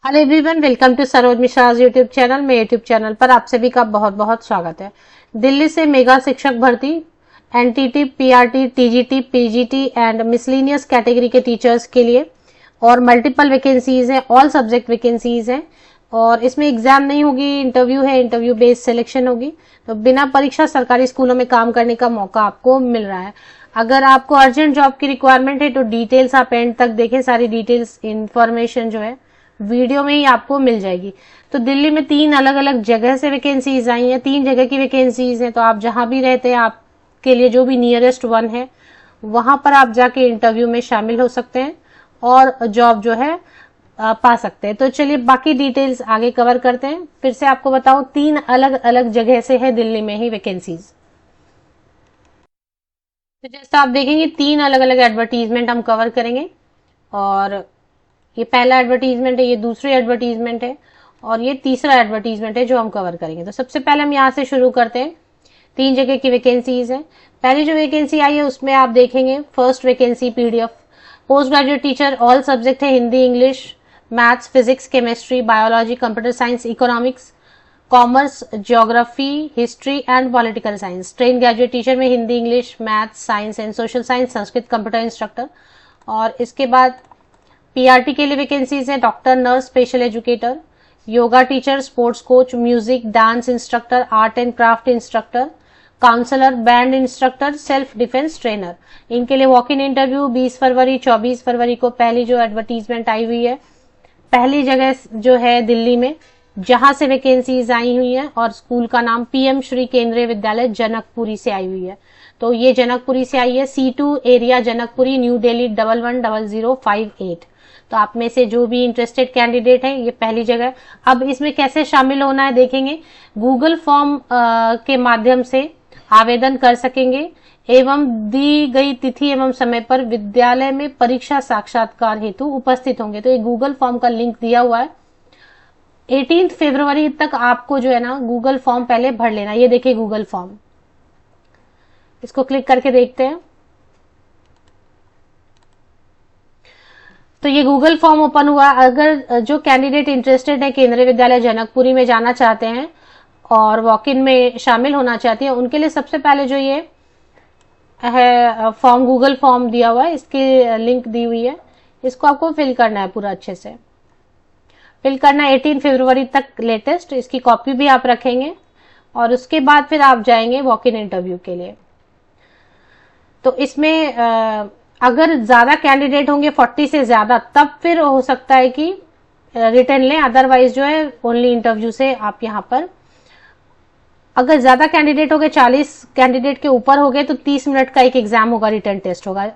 Hello everyone, welcome to Saroj Mishra's YouTube channel. मेरे YouTube channel पर आप सभी का बहुत बहुत स्वागत है। दिल्ली से मेगा शिक्षक भर्ती NTT, PRT, TGT, PGT and miscellaneous category के टीचर्स के लिए और मल्टीपल वैकेंसीज हैं, ऑल सब्जेक्ट वैकेंसीज हैं और इसमें एग्जाम नहीं होगी, इंटरव्यू है, इंटरव्यू बेस्ड सिलेक्शन होगी। तो बिना परीक्षा सरकारी स्कूलों में काम करने का मौका आपको मिल रहा है। अगर आपको अर्जेंट जॉब की रिक्वायरमेंट है तो डिटेल्स आप एंड तक देखें, सारी डिटेल्स इन्फॉर्मेशन जो है वीडियो में ही आपको मिल जाएगी। तो दिल्ली में 3 अलग अलग जगह से वैकेंसीज आई हैं, 3 जगह की वैकेंसीज हैं। तो आप जहां भी रहते हैं, आपके लिए जो भी नियरेस्ट वन है वहां पर आप जाके इंटरव्यू में शामिल हो सकते हैं और जॉब जो है पा सकते हैं। तो चलिए बाकी डिटेल्स आगे कवर करते हैं। फिर से आपको बताऊं, 3 अलग अलग जगह से है दिल्ली में ही वैकेंसीज। तो जैसा आप देखेंगे 3 अलग अलग एडवर्टीजमेंट हम कवर करेंगे और ये पहला एडवर्टीजमेंट है, ये दूसरी एडवर्टीजमेंट है और ये तीसरा एडवर्टीजमेंट है जो हम कवर करेंगे। तो सबसे पहले हम यहाँ से शुरू करते हैं। 3 जगह की वैकेंसीज है। पहली जो वैकेंसी आई है उसमें आप देखेंगे first vacancy PDF post graduate teacher, all subject है, Hindi, English, maths, physics, chemistry, biology, computer science, economics, commerce, geography, history and political science. Train graduate teacher में Hindi, English, maths, science and social science, Sanskrit, computer instructor. और इसके बाद PRT के लिए vacancies है doctor, nurse, special educator, yoga teacher, sports coach, music, dance instructor, art and craft instructor, counsellor, band instructor, self defence trainer. इनके लिए walk in interview 20 फरवरी 24 फरवरी को पहली जो एडवर्टीजमेंट आई हुई है, पहली जगह जो है दिल्ली में जहां से वैकेंसीज आई हुई है और स्कूल का नाम पीएम श्री केंद्रीय विद्यालय जनकपुरी से आई हुई है। तो ये जनकपुरी से आई है, C2 area Janakpuri, new Delhi 110058। तो आप में से जो भी इंटरेस्टेड कैंडिडेट है, ये पहली जगह। अब इसमें कैसे शामिल होना है देखेंगे। गूगल फॉर्म के माध्यम से आवेदन कर सकेंगे एवं दी गई तिथि एवं समय पर विद्यालय में परीक्षा साक्षात्कार हेतु उपस्थित होंगे। तो ये गूगल फॉर्म का लिंक दिया हुआ है। 18 फरवरी तक आपको जो है ना गूगल फॉर्म पहले भर लेना। ये देखिए गूगल फॉर्म, इसको क्लिक करके देखते हैं। तो ये गूगल फॉर्म ओपन हुआ। अगर जो कैंडिडेट इंटरेस्टेड है, केंद्रीय विद्यालय जनकपुरी में जाना चाहते हैं और वॉक इन में शामिल होना चाहती है, उनके लिए सबसे पहले जो ये है फॉर्म, गूगल फॉर्म दिया हुआ है, इसकी लिंक दी हुई है, इसको आपको फिल करना है पूरा अच्छे से। फिल करना 18 फरवरी तक लेटेस्ट। इसकी कॉपी भी आप रखेंगे और उसके बाद फिर आप जाएंगे वॉक इन इंटरव्यू के लिए। तो इसमें अगर ज्यादा कैंडिडेट होंगे 40 से ज्यादा, तब फिर हो सकता है कि रिटर्न लें, अदरवाइज जो है ओनली इंटरव्यू से आप यहाँ पर। अगर ज्यादा कैंडिडेट हो गए, 40 कैंडिडेट के ऊपर हो गए, तो 30 मिनट का एक एग्जाम होगा, रिटर्न टेस्ट होगा,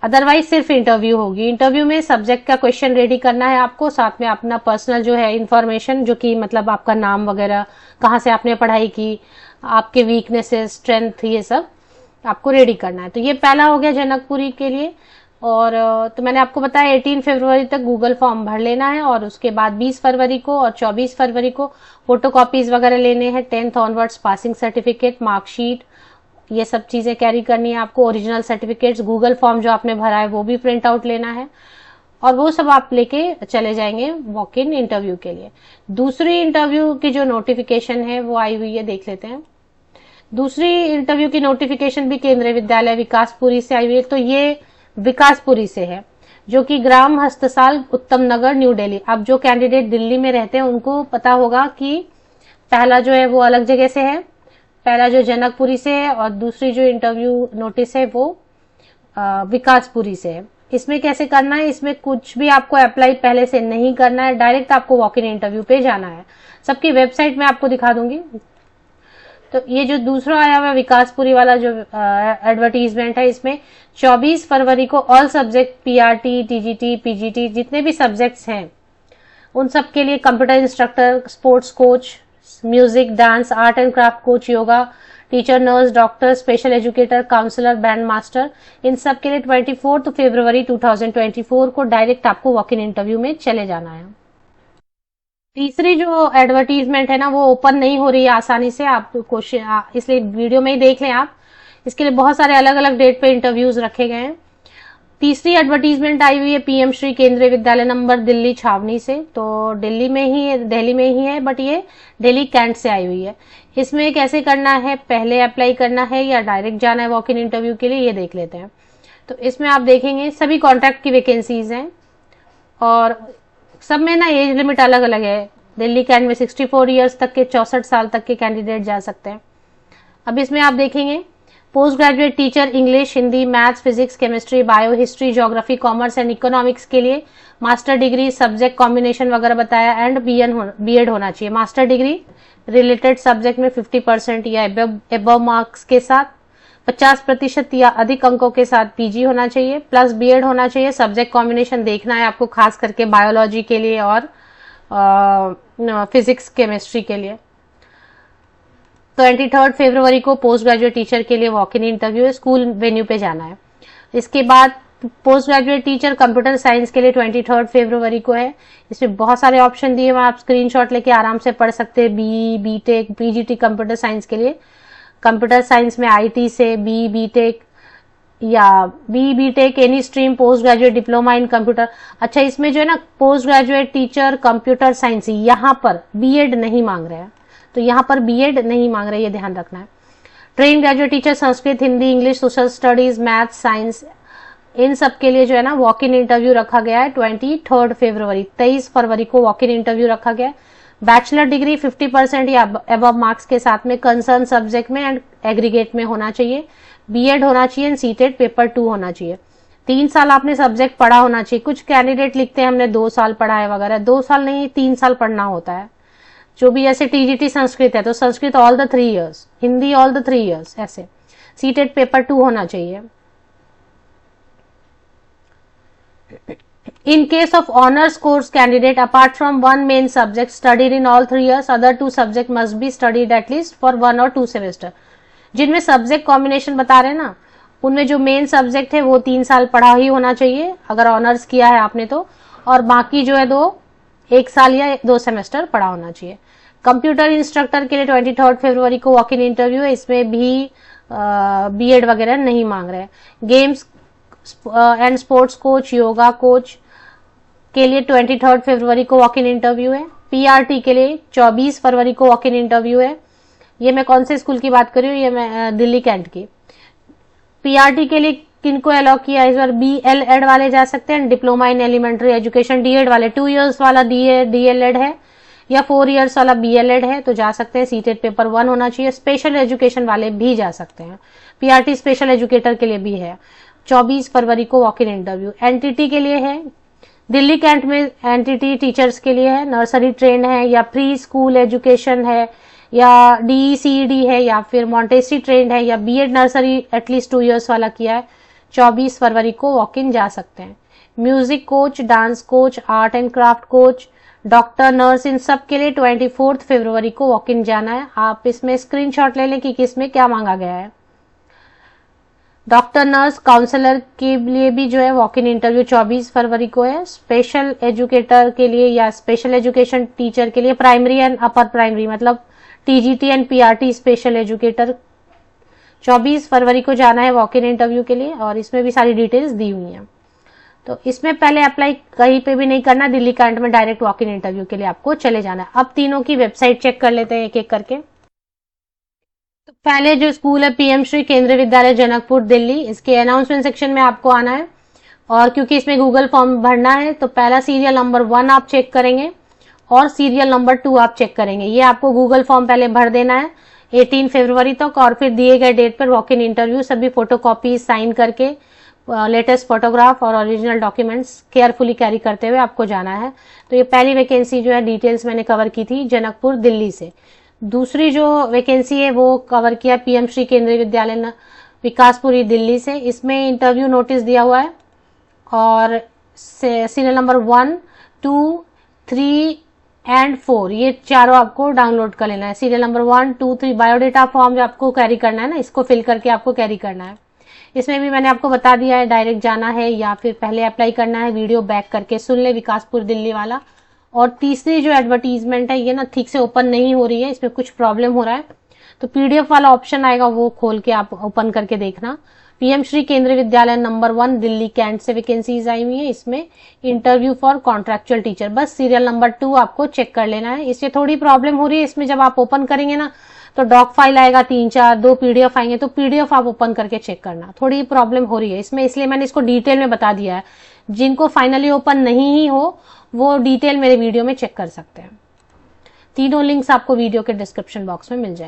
अदरवाइज सिर्फ इंटरव्यू होगी। इंटरव्यू में सब्जेक्ट का क्वेश्चन रेडी करना है आपको, साथ में अपना पर्सनल जो है इंफॉर्मेशन, जो कि मतलब आपका नाम वगैरह, कहाँ से आपने पढ़ाई की, आपके वीकनेसेस, स्ट्रेंथ, ये सब आपको रेडी करना है। तो ये पहला हो गया जनकपुरी के लिए। और तो मैंने आपको बताया 18 फरवरी तक गूगल फॉर्म भर लेना है और उसके बाद 20 फरवरी को और 24 फरवरी को फोटोकॉपीज वगैरह लेने हैं, 10th onwards passing certificate, marksheet, ये सब चीजें कैरी करनी है आपको। ओरिजिनल सर्टिफिकेट्स, गूगल फॉर्म जो आपने भरा है वो भी प्रिंट आउट लेना है और वो सब आप लेके चले जाएंगे वॉक इन इंटरव्यू के लिए। दूसरी इंटरव्यू की जो नोटिफिकेशन है वो आई हुई है, देख लेते हैं। दूसरी इंटरव्यू की नोटिफिकेशन भी केंद्रीय विद्यालय विकासपुरी से आई हुई है। तो ये विकासपुरी से है, जो कि ग्राम हस्तसाल, उत्तम नगर, न्यू दिल्ली। अब जो कैंडिडेट दिल्ली में रहते हैं उनको पता होगा कि पहला जो है वो अलग जगह से है, पहला जो जनकपुरी से है और दूसरी जो इंटरव्यू नोटिस है वो विकासपुरी से है। इसमें कैसे करना है, इसमें कुछ भी आपको अप्लाई पहले से नहीं करना है, डायरेक्ट आपको वॉक इन इंटरव्यू पे जाना है। सबकी वेबसाइट में आपको दिखा दूंगी। तो ये जो दूसरा आया हुआ विकासपुरी वाला जो एडवर्टीजमेंट है, इसमें 24 फरवरी को all subject PRT, TGT, PGT, जितने भी सब्जेक्ट्स हैं उन सब के लिए computer instructor, sports coach, music, dance, art and craft coach, yoga teacher, nurse, doctor, special educator, counsellor, band master, इन सब के लिए 24 फरवरी 2024 को डायरेक्ट आपको वॉक इन इंटरव्यू में चले जाना है। तीसरी जो एडवर्टीजमेंट है ना वो ओपन नहीं हो रही है आसानी से, आप क्वेश्चन इसलिए वीडियो में ही देख लें आप। इसके लिए बहुत सारे अलग अलग डेट पे इंटरव्यूज रखे गए हैं तीसरी एडवर्टीजमेंट आई हुई है पीएम श्री केंद्रीय विद्यालय नंबर दिल्ली छावनी से, तो दिल्ली में ही है, बट ये दिल्ली कैंट से आई हुई है। इसमें कैसे करना है, पहले अप्लाई करना है या डायरेक्ट जाना है वॉक इन इंटरव्यू के लिए, ये देख लेते हैं। तो इसमें आप देखेंगे सभी कॉन्ट्रैक्ट की वैकेंसीज हैं और सब में ना एज लिमिट अलग अलग है। दिल्ली कैंट में 64 ईयर्स तक के 64 साल तक के कैंडिडेट जा सकते हैं। अब इसमें आप देखेंगे post graduate teacher English, Hindi, maths, physics, chemistry, bio, history, geography, commerce and economics के लिए मास्टर डिग्री, सब्जेक्ट कॉम्बिनेशन वगैरह बताया एंड बीएड होना चाहिए। मास्टर डिग्री रिलेटेड सब्जेक्ट में 50% या एबव मार्क्स के साथ 50% या अधिक अंकों के साथ पीजी होना चाहिए, प्लस बीएड होना चाहिए। सब्जेक्ट कॉम्बिनेशन देखना है आपको, खास करके बायोलॉजी के लिए और फिजिक्स केमिस्ट्री के लिए। 23 फरवरी को पोस्ट ग्रेजुएट टीचर के लिए वॉक इन इंटरव्यू है, स्कूल वेन्यू पे जाना है। इसके बाद post graduate teacher computer science के लिए 23 फरवरी को है। इसमें बहुत सारे ऑप्शन दिए हुए, आप स्क्रीनशॉट लेके आराम से पढ़ सकते हैं। बीटेक, पीजीटी कंप्यूटर साइंस के लिए, कंप्यूटर साइंस में आईटी से बीटेक या BTech any stream, post graduate diploma in computer. अच्छा, इसमें जो है ना post graduate teacher computer science, यहाँ पर बीएड नहीं मांग रहे हैं, तो यहाँ पर बीएड नहीं मांग रहे, ये ध्यान रखना है। Train graduate teacher Sanskrit, Hindi, English, social studies, math, science, इन सब के लिए जो है ना वॉक इन इंटरव्यू रखा गया है 23 फरवरी। 23 फरवरी को वॉक इन इंटरव्यू रखा गया है। बैचलर डिग्री 50% या अबव मार्क्स के साथ में कंसर्न सब्जेक्ट में एंड एग्रीगेट में होना चाहिए। बीएड होना चाहिए, सीटेट पेपर 2 होना चाहिए। 3 साल आपने सब्जेक्ट पढ़ा होना चाहिए। कुछ कैंडिडेट लिखते हैं हमने 2 साल पढ़ा है वगैरह, 2 साल नहीं 3 साल पढ़ना होता है। जो भी ऐसे टीजीटी संस्कृत है तो Sanskrit all the 3 years, Hindi all the 3 years, ऐसे सीटेट पेपर 2 होना चाहिए। In case of honors course candidate, apart from one main subject studied in all 3 years, other 2 subject must be studied at least for 1 or 2 semester। जिनमें subject combination बता रहे हैं ना, उनमें जो मेन सब्जेक्ट है वो 3 साल पढ़ा ही होना चाहिए अगर ऑनर्स किया है आपने तो, और बाकी जो है 1 साल या 2 सेमेस्टर पढ़ा होना चाहिए। कंप्यूटर इंस्ट्रक्टर के लिए 23 फरवरी को वॉक इन इंटरव्यू है। इसमें भी बीएड वगैरह नहीं मांग रहे हैं। Games and sports coach, yoga coach के लिए 23 फरवरी को वॉक इन इंटरव्यू है। पीआरटी के लिए 24 फरवरी को वॉक इन इंटरव्यू है। ये मैं कौन से स्कूल की बात कर रही हूँ, ये मैं दिल्ली कैंट की। पीआरटी के लिए किनको अलाउ किया इस बार, बीएलएड वाले जा सकते हैं, diploma in elementary education, DEd वाले 2 इयर्स वाला डीएलएड है या 4 इयर्स वाला बीएलएड है तो जा सकते हैं। सीटेट पेपर 1 होना चाहिए। स्पेशल एजुकेशन वाले भी जा सकते हैं, पीआरटी स्पेशल एजुकेटर के लिए भी है। 24 फरवरी को वॉक इन इंटरव्यू। एनटीटी के लिए है, दिल्ली कैंट में एनटीटी टीचर्स के लिए है, नर्सरी ट्रेंड है या प्री स्कूल एजुकेशन है या डीईसीडी है या फिर मॉन्टेसरी ट्रेंड है या बीएड नर्सरी एटलीस्ट 2 इयर्स वाला किया है। 24 फरवरी को वॉक इन जा सकते हैं। Music coach, dance coach, art and craft coach, doctor, nurse, इन सब के लिए 24 फरवरी को वॉक इन जाना है। आप इसमें स्क्रीनशॉट ले लें कि किसमें क्या मांगा गया है। डॉक्टर, नर्स, काउंसलर के लिए भी जो है वॉक इन इंटरव्यू 24 फरवरी को है। स्पेशल एजुकेटर के लिए या स्पेशल एजुकेशन टीचर के लिए, प्राइमरी एंड अपर प्राइमरी मतलब TGT and PRT special educator, 24 फरवरी को जाना है वॉक इन इंटरव्यू के लिए और इसमें भी सारी डिटेल्स दी हुई हैं। तो इसमें पहले अप्लाई कहीं पे भी नहीं करना, दिल्ली कैंट में डायरेक्ट वॉक इन इंटरव्यू के लिए आपको चले जाना है। अब तीनों की वेबसाइट चेक कर लेते हैं एक एक करके। तो पहले जो स्कूल है पीएम श्री केंद्रीय विद्यालय जनकपुर दिल्ली, इसके अनाउंसमेंट सेक्शन में आपको आना है और क्योंकि इसमें गूगल फॉर्म भरना है तो पहला सीरियल नंबर 1 आप चेक करेंगे और सीरियल नंबर 2 आप चेक करेंगे। ये आपको गूगल फॉर्म पहले भर देना है 18 फरवरी तक और फिर दिए गए डेट पर वॉक इन इंटरव्यू सभी फोटोकॉपी साइन करके लेटेस्ट फोटोग्राफ और ओरिजिनल डॉक्यूमेंट्स केयरफुली कैरी करते हुए आपको जाना है। तो ये पहली वैकेंसी जो है डिटेल्स मैंने कवर की थी जनकपुर दिल्ली से। दूसरी जो वैकेंसी है वो कवर किया पीएम श्री केंद्रीय विद्यालय विकासपुरी दिल्ली से। इसमें इंटरव्यू नोटिस दिया हुआ है और सीरियल नंबर 1, 2, 3 एंड 4 ये चारों आपको डाउनलोड कर लेना है। सीरियल नंबर 1, 2, 3 बायोडेटा फॉर्म जो आपको कैरी करना है ना, इसको फिल करके आपको कैरी करना है। इसमें भी मैंने आपको बता दिया है डायरेक्ट जाना है या फिर पहले अप्लाई करना है। वीडियो बैक करके सुन ले विकासपुर दिल्ली वाला। और तीसरी जो एडवर्टीजमेंट है ये ना ठीक से ओपन नहीं हो रही है, इसमें कुछ प्रॉब्लम हो रहा है तो पीडीएफ वाला ऑप्शन आएगा वो खोल के आप ओपन करके देखना। पीएम श्री केंद्रीय विद्यालय नंबर 1 दिल्ली कैंट से वैकेंसीज आई हुई है। इसमें इंटरव्यू फॉर कॉन्ट्रैक्चुअल टीचर, बस सीरियल नंबर 2 आपको चेक कर लेना है। इससे थोड़ी प्रॉब्लम हो रही है, इसमें जब आप ओपन करेंगे ना तो डॉक फाइल आएगा 3-4, 2 पीडीएफ आएंगे, तो पीडीएफ आप ओपन करके चेक करना, थोड़ी प्रॉब्लम हो रही है इसमें, इसलिए मैंने इसको डिटेल में बता दिया है। जिनको फाइनली ओपन नहीं ही हो वो डिटेल मेरे वीडियो में चेक कर सकते हैं। तीनों लिंक्स आपको वीडियो के डिस्क्रिप्शन बॉक्स में मिल जाएंगे।